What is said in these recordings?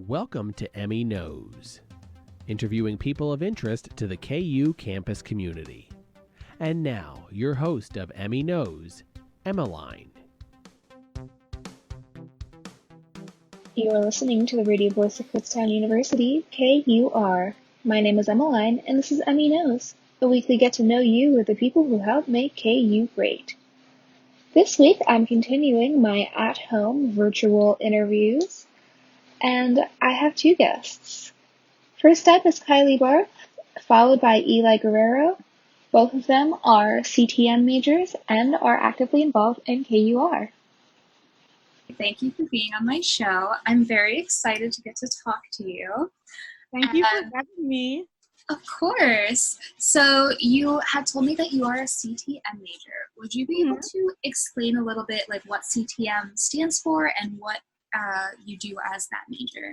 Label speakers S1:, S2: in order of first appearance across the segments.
S1: Welcome to Emmy Knows, interviewing people of interest to the KU campus community. And now, your host of Emmy Knows, Emmeline.
S2: You are listening to the radio voice of Kutztown University, KUR. My name is Emmeline, and this is Emmy Knows, a weekly get-to-know you with the people who help make KU great. This week, I'm continuing my at-home virtual interviews, and I have two guests. First up is Kiley Barth, followed by Guerrero. Both of them are CTM majors and are actively involved in KUR.
S3: Thank you for being on my show. I'm very excited to get to talk to you.
S4: Thank you for having me.
S3: Of course. So you had told me that you are a CTM major. Would you be able to explain a little bit like what CTM stands for and what you do as that major?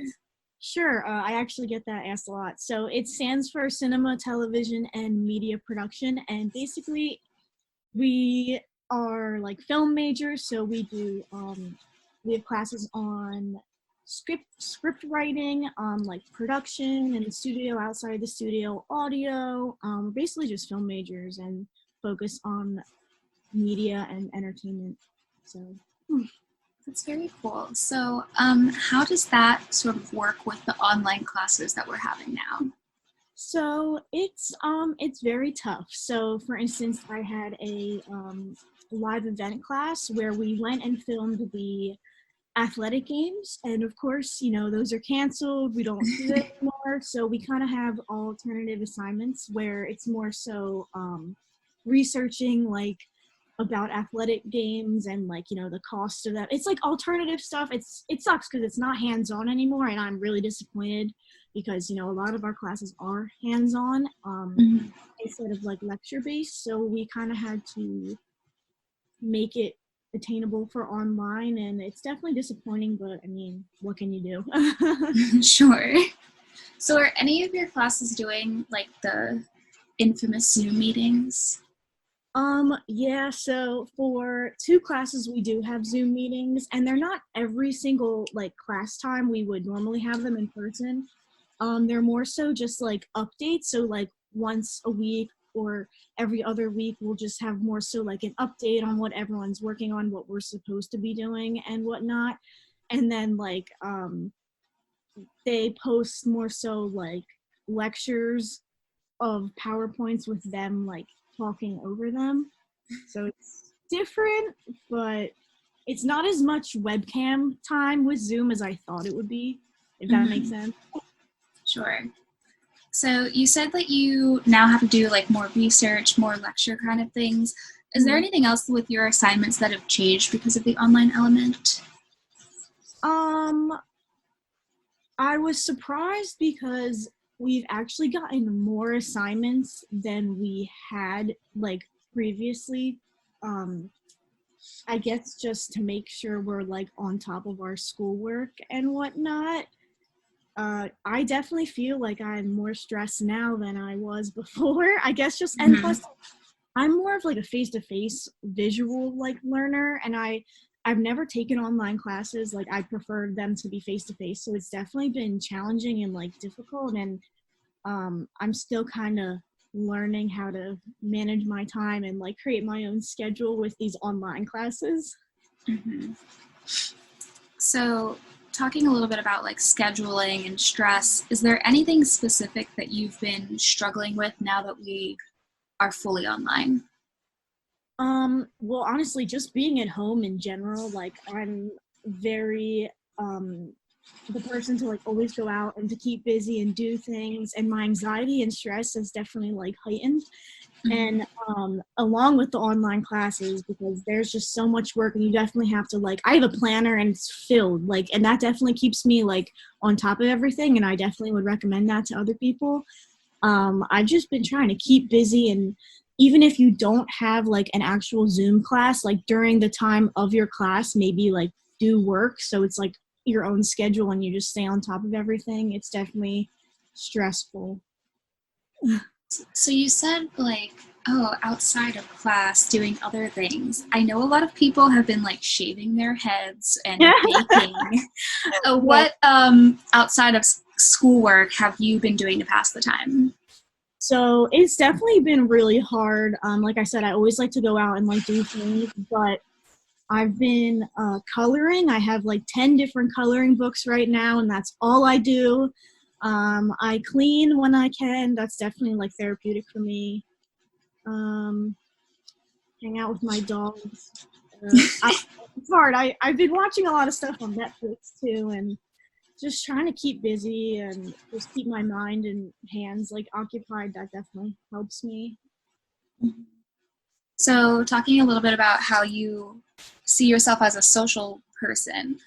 S4: Sure. I actually get that asked a lot. So it stands for Cinema, Television, and Media Production. And basically, we are like film majors. So we do, we have classes on script writing, like production in the studio, outside the studio, audio. We're basically just film majors and focus on media and entertainment. So.
S3: That's very cool. So how does that sort of work with the online classes that we're having now?
S4: So it's very tough. So for instance, I had a live event class where we went and filmed the athletic games. And of course, you know, those are canceled. We don't do it anymore. So we kind of have alternative assignments where it's more so researching like about athletic games and like, you know, the cost of that. It's like alternative stuff. It sucks because it's not hands-on anymore, and I'm really disappointed because, you know, a lot of our classes are hands-on instead of like lecture-based. So we kind of had to make it attainable for online, and it's definitely disappointing, but I mean, what can you do?
S3: Sure. So are any of your classes doing like the infamous Zoom meetings?
S4: Yeah, so for two classes, we do have Zoom meetings, and they're not every single, like, class time. We would normally have them in person. They're more so just, like, updates, so, like, once a week or every other week, we'll just have more so, like, an update on what everyone's working on, what we're supposed to be doing, and whatnot. And then, like, they post more so, like, lectures of PowerPoints with them, like, talking over them. So it's different, but it's not as much webcam time with Zoom as I thought it would be, if that makes sense.
S3: Sure. So you said that you now have to do like more research, more lecture kind of things. Is there anything else with your assignments that have changed because of the online element?
S4: I was surprised because we've actually gotten more assignments than we had like previously. I guess just to make sure we're like on top of our schoolwork and whatnot. I definitely feel like I'm more stressed now than I was before. I guess just, and plus I'm more of like a face-to-face visual like learner, and I've never taken online classes. Like I prefer them to be face-to-face. So it's definitely been challenging and like difficult. And I'm still kind of learning how to manage my time and like create my own schedule with these online classes.
S3: So talking a little bit about like scheduling and stress, is there anything specific that you've been struggling with now that we are fully online?
S4: Well, honestly, just being at home in general, like I'm very the person to like always go out and to keep busy and do things, and my anxiety and stress is definitely like heightened. And along with the online classes, because there's just so much work, and you definitely have to like, I have a planner and it's filled, like, and that definitely keeps me like on top of everything, and I definitely would recommend that to other people. I've just been trying to keep busy, and even if you don't have like an actual Zoom class, like during the time of your class, maybe like do work so it's like your own schedule and you just stay on top of everything. It's definitely stressful.
S3: So you said like Oh, outside of class, doing other things. I know a lot of people have been like shaving their heads and baking. What outside of schoolwork have you been doing to pass the time?
S4: So it's definitely been really hard. Like I said, I always like to go out and like do things, but I've been coloring. I have like 10 different coloring books right now, and that's all I do. I clean when I can. That's definitely like therapeutic for me. Hang out with my dogs. It's hard. I've been watching a lot of stuff on Netflix too, and just trying to keep busy and just keep my mind and hands like occupied. That definitely helps me.
S3: So talking a little bit about how you see yourself as a social person,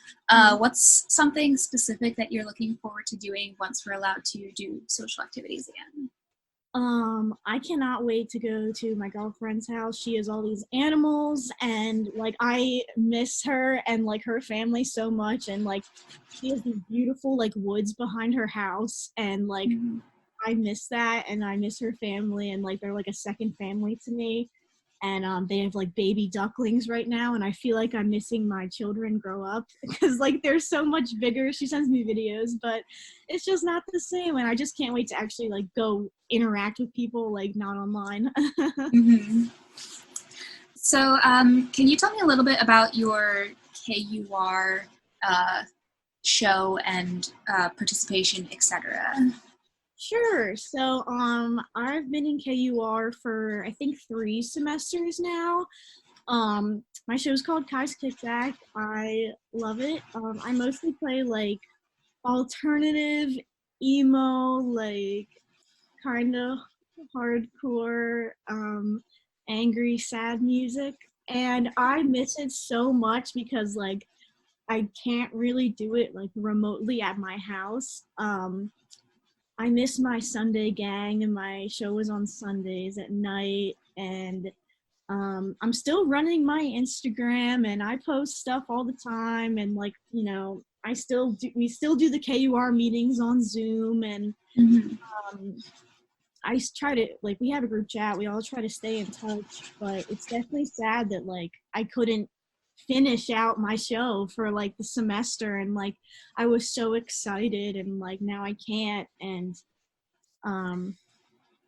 S3: what's something specific that you're looking forward to doing once we're allowed to do social activities again?
S4: I cannot wait to go to my girlfriend's house. She has all these animals, and like I miss her and like her family so much, and like she has these beautiful like woods behind her house, and like I miss that, and I miss her family, and like they're like a second family to me. And they have like baby ducklings right now, and I feel like I'm missing my children grow up because like they're so much bigger. She sends me videos, but it's just not the same, and I just can't wait to actually like go interact with people, like not online.
S3: So can you tell me a little bit about your KUR show and participation, etc.?
S4: Sure. So I've been in KUR for I think 3 semesters now. My show is called Kai's Kickback. I love it. I mostly play like alternative emo, like kind of hardcore, angry, sad music, and I miss it so much because like I can't really do it like remotely at my house. I miss my Sunday gang, and my show was on Sundays at night, and I'm still running my Instagram, and I post stuff all the time, and like, you know, we still do the KUR meetings on Zoom, and I try to, like, we have a group chat, we all try to stay in touch, but it's definitely sad that like I couldn't finish out my show for like the semester, and like I was so excited, and like now I can't, and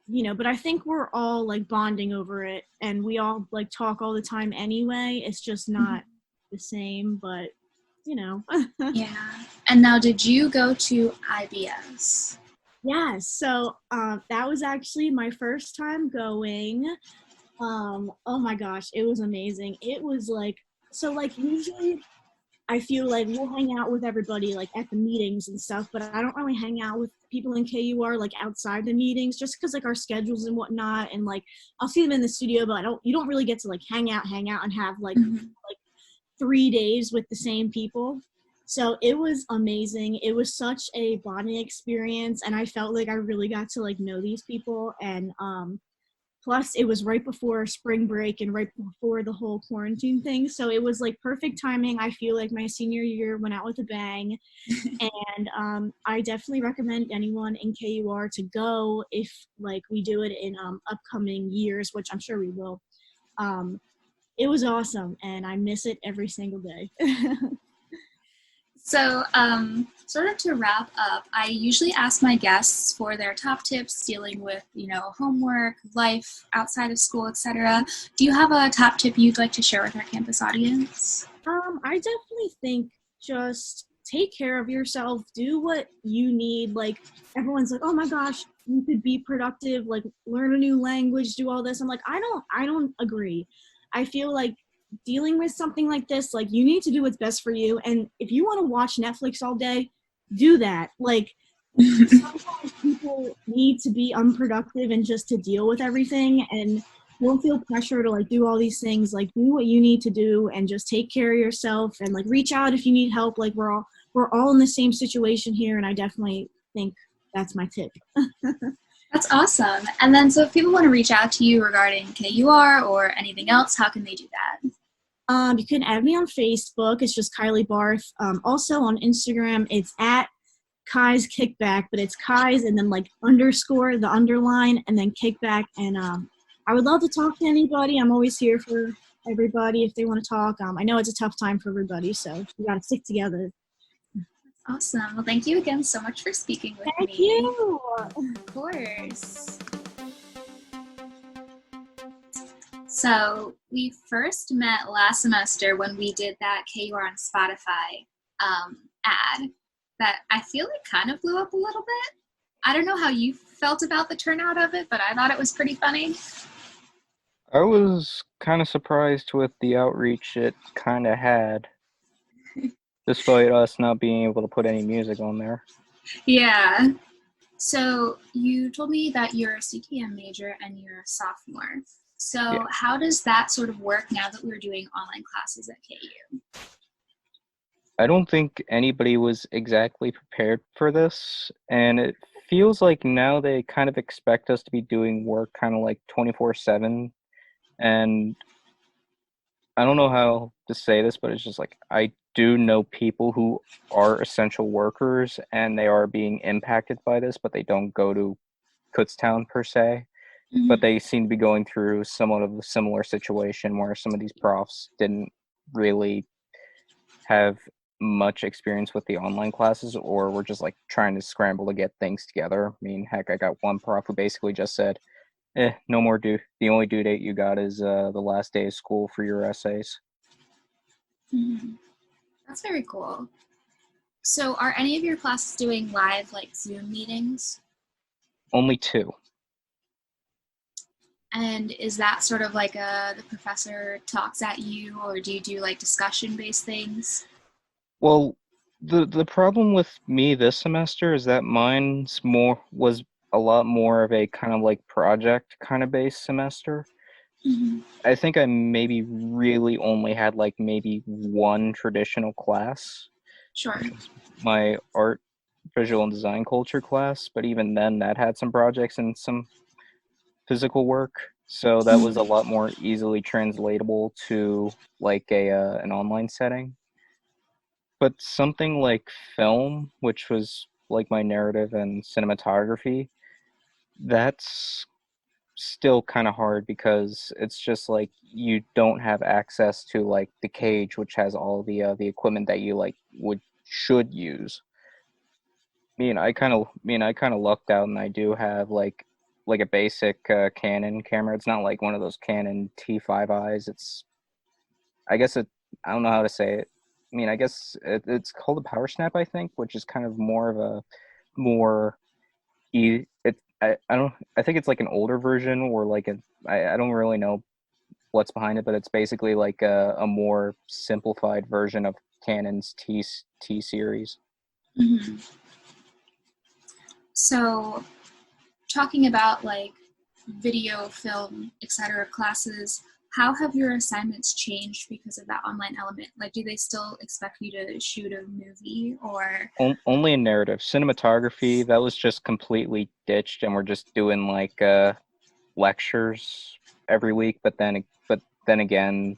S4: you know, but I think we're all like bonding over it, and we all like talk all the time anyway. It's just not the same, but you know.
S3: Yeah. And now, did you go to IBS?
S4: Yeah, so that was actually my first time going. Oh my gosh, it was amazing. It was like, so like usually I feel like we'll hang out with everybody like at the meetings and stuff, but I don't really hang out with people in KUR like outside the meetings just because like our schedules and whatnot, and like I'll see them in the studio, but you don't really get to like hang out and have like 3 days with the same people. So it was amazing. It was such a bonding experience, and I felt like I really got to like know these people, and plus, it was right before spring break and right before the whole quarantine thing. So it was like perfect timing. I feel like my senior year went out with a bang. And I definitely recommend anyone in KUR to go if like we do it in upcoming years, which I'm sure we will. It was awesome, and I miss it every single day.
S3: So, sort of to wrap up, I usually ask my guests for their top tips dealing with, you know, homework, life outside of school, etc. Do you have a top tip you'd like to share with our campus audience?
S4: I definitely think just take care of yourself. Do what you need. Like, everyone's like, oh my gosh, you could be productive, like learn a new language, do all this. I'm like, I don't agree. I feel like dealing with something like this, like you need to do what's best for you. And if you want to watch Netflix all day, do that. Like sometimes people need to be unproductive and just to deal with everything, and don't feel pressure to like do all these things. Like do what you need to do and just take care of yourself, and like reach out if you need help. Like we're all in the same situation here, and I definitely think that's my tip.
S3: That's awesome. And then, so if people want to reach out to you regarding KUR or anything else, how can they do that?
S4: You can add me on Facebook. It's just Kiley Barth. Also on Instagram, it's at Kai's Kickback, but it's Kai's and then like underscore, the underline, and then kickback. And I would love to talk to anybody. I'm always here for everybody if they want to talk. I know it's a tough time for everybody, so we got to stick together.
S3: Awesome. Well, thank you again so much for speaking with me.
S4: Thank you.
S3: Of course. So we first met last semester when we did that KUR on Spotify ad that I feel like kind of blew up a little bit. I don't know how you felt about the turnout of it, but I thought it was pretty funny.
S5: I was kind of surprised with the outreach it kind of had, despite us not being able to put any music on there.
S3: Yeah. So you told me that you're a CTM major and you're a sophomore. So
S5: Yeah.
S3: How does that sort of work now that we're doing online classes at KU?
S5: I don't think anybody was exactly prepared for this, and it feels like now they kind of expect us to be doing work kind of like 24/7, and I don't know how to say this, but it's just like I do know people who are essential workers and they are being impacted by this, but they don't go to Kutztown per se.
S3: Mm-hmm.
S5: But they seem to be going through somewhat of a similar situation where some of these profs didn't really have much experience with the online classes, or were just like trying to scramble to get things together. I mean, heck, I got one prof who basically just said, no more due. The only due date you got is the last day of school for your essays.
S3: Mm-hmm. That's very cool. So are any of your classes doing live, like Zoom meetings?
S5: Only 2.
S3: And is that sort of like the professor talks at you, or do you do like discussion-based things?
S5: Well, the problem with me this semester is that was a lot more of a kind of like project kind of based semester.
S3: Mm-hmm.
S5: I think I maybe really only had like maybe one traditional class.
S3: Sure.
S5: My art, visual, and design culture class, but even then that had some projects and some physical work, so that was a lot more easily translatable to like an online setting. But something like film, which was like my narrative and cinematography, that's still kind of hard because it's just like you don't have access to like the cage, which has all the equipment that you like should use. I kind of lucked out, and I do have like a basic Canon camera. It's not like one of those Canon T5Is. I guess I don't know how to say it. I guess it's called a Power Snap, I think, which is kind of more of a more I think it's like an older version, or like I don't really know what's behind it, but it's basically like a more simplified version of Canon's T series.
S3: Mm-hmm. So talking about like video, film, etc. classes, how have your assignments changed because of that online element? Like, do they still expect you to shoot a movie, or?
S5: Only in narrative. Cinematography, that was just completely ditched, and we're just doing like lectures every week. But then again,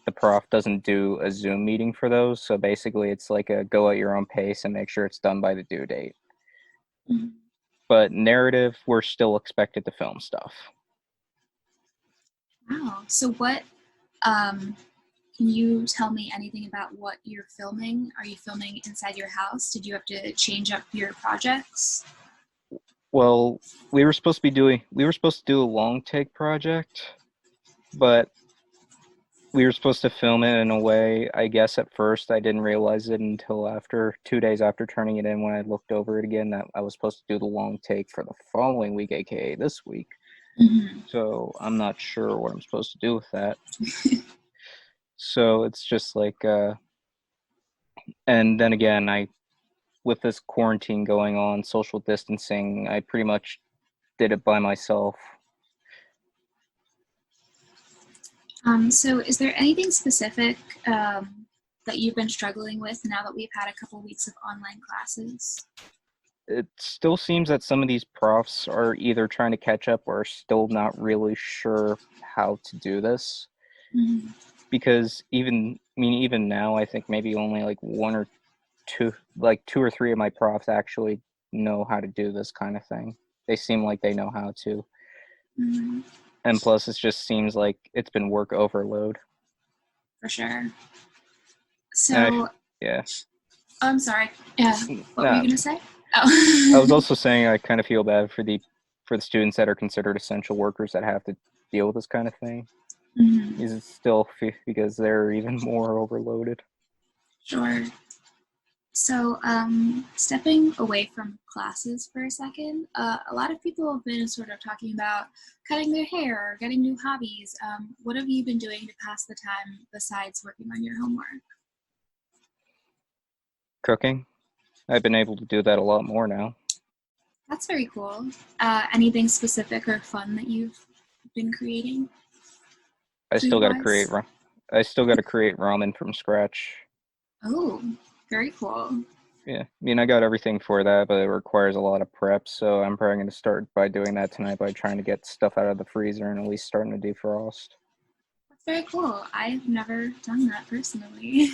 S5: the prof doesn't do a Zoom meeting for those, so basically it's like a go at your own pace and make sure it's done by the due date.
S3: Mm-hmm.
S5: But narrative, we're still expected to film stuff.
S3: Wow. So what, can you tell me anything about what you're filming? Are you filming inside your house? Did you have to change up your projects?
S5: Well, we were supposed to do a long take project, but we were supposed to film it in a way, I guess at first I didn't realize it until 2 days after turning it in, when I looked over it again, that I was supposed to do the long take for the following week, aka this week.
S3: Mm-hmm.
S5: So I'm not sure what I'm supposed to do with that. So it's just like, and then again, with this quarantine going on, social distancing, I pretty much did it by myself.
S3: So is there anything specific that you've been struggling with now that we've had a couple weeks of online classes?
S5: It still seems that some of these profs are either trying to catch up or still not really sure how to do this.
S3: Mm-hmm.
S5: Because even now, I think maybe only like two or three of my profs actually know how to do this kind of thing. They seem like they know how to.
S3: Mm-hmm.
S5: And plus, it just seems like it's been work overload.
S3: For sure. So,
S5: Yeah.
S3: oh, I'm sorry. Yeah. What were you going to say?
S5: I was also saying I kind of feel bad for the students that are considered essential workers that have to deal with this kind of thing.
S3: Mm-hmm.
S5: Is it still because they're even more overloaded?
S3: Sure. So, stepping away from classes for a second, a lot of people have been sort of talking about cutting their hair or getting new hobbies. What have you been doing to pass the time besides working on your homework?
S5: Cooking. I've been able to do that a lot more now.
S3: That's very cool. Anything specific or fun that you've been creating?
S5: I still got to create ramen from scratch.
S3: Oh, very cool.
S5: Yeah, I mean, I got everything for that, but it requires a lot of prep, so I'm probably going to start by doing that tonight by trying to get stuff out of the freezer and at least starting to defrost.
S3: That's very cool. I've never done that personally.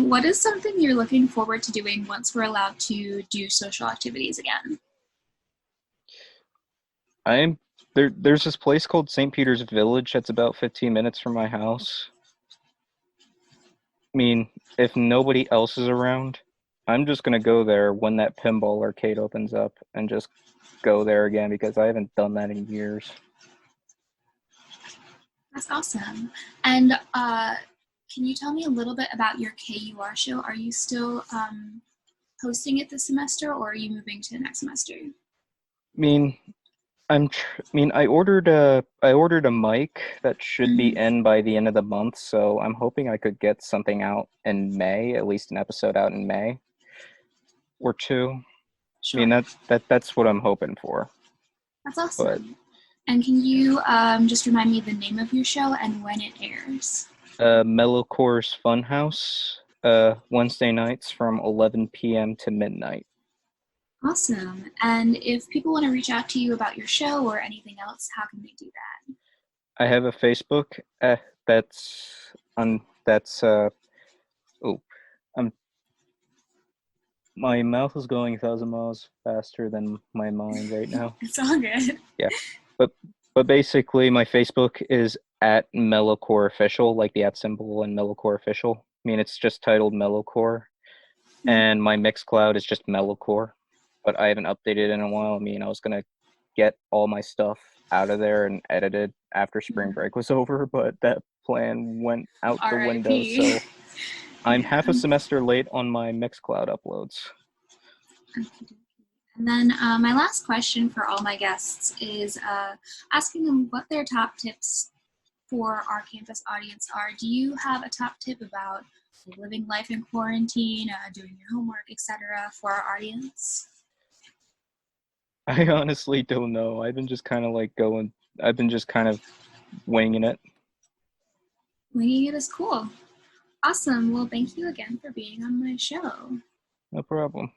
S3: What is something you're looking forward to doing once we're allowed to do social activities again?
S5: There's this place called St. Peter's Village that's about 15 minutes from my house. I mean, if nobody else is around, I'm just going to go there when that pinball arcade opens up and just go there again because I haven't done that in years.
S3: That's awesome. And can you tell me a little bit about your KUR show? Are you still hosting it this semester, or are you moving to next semester?
S5: I mean, I ordered a mic that should be in by the end of the month, so I'm hoping I could get something out in May, at least an episode out in May or two.
S3: Sure.
S5: I mean, that's what I'm hoping for.
S3: That's awesome. And can you just remind me the name of your show and when it airs?
S5: Mellowcore's Funhouse, Wednesday nights from 11 p.m. to midnight.
S3: Awesome. And if people want to reach out to you about your show or anything else, how can they do that?
S5: I have a Facebook. My mouth is going 1,000 miles faster than my mind right now.
S3: It's all good.
S5: Yeah, but basically, my Facebook is at Mellowcore Official, like the @ symbol and Mellowcore Official. I mean, it's just titled Mellowcore, and my Mixcloud is just Mellowcore. But I haven't updated in a while. I mean, I was gonna get all my stuff out of there and edited after spring break was over, but that plan went out the window. So I'm half a semester late on my Mixcloud uploads.
S3: Okay. And then my last question for all my guests is asking them what their top tips for our campus audience are. Do you have a top tip about living life in quarantine, doing your homework, etc. for our audience?
S5: I honestly don't know. I've been just kind of winging it.
S3: Winging it is cool. Awesome. Well, thank you again for being on my show.
S5: No problem.